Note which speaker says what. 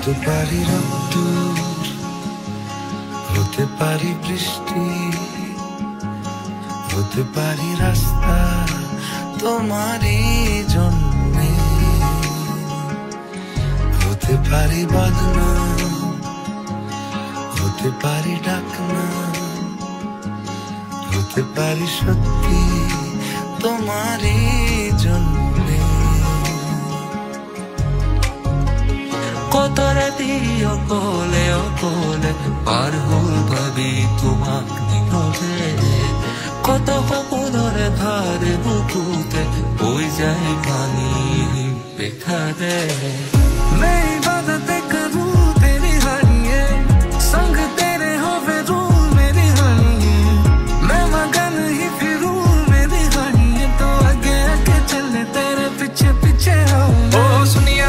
Speaker 1: হতে পারি রোদ্দুর, হতে পারি বৃষ্টি, হতে পারি রাস্তা তোমারই জন্যে, হতে পারি বদনাম, হতে পারি ডাকনা, হতে পারি সত্যি তোমারই জন্যে।
Speaker 2: কত রাতি অকলে অকলে পার হল ভাবি তোমাক নিকটে, কত কপুরের ধারে বুকুতে বই যায় পানি বেখারে।
Speaker 1: मेरी इबादतें करूं तेरी हानिए, संग तेरे होवे रूह मेरी हानिए, मैं मगन ही फिरूं मेरी हानिए, तो आगे आगे चले तेरे पीछे पीछे आओ। ओ सुनिए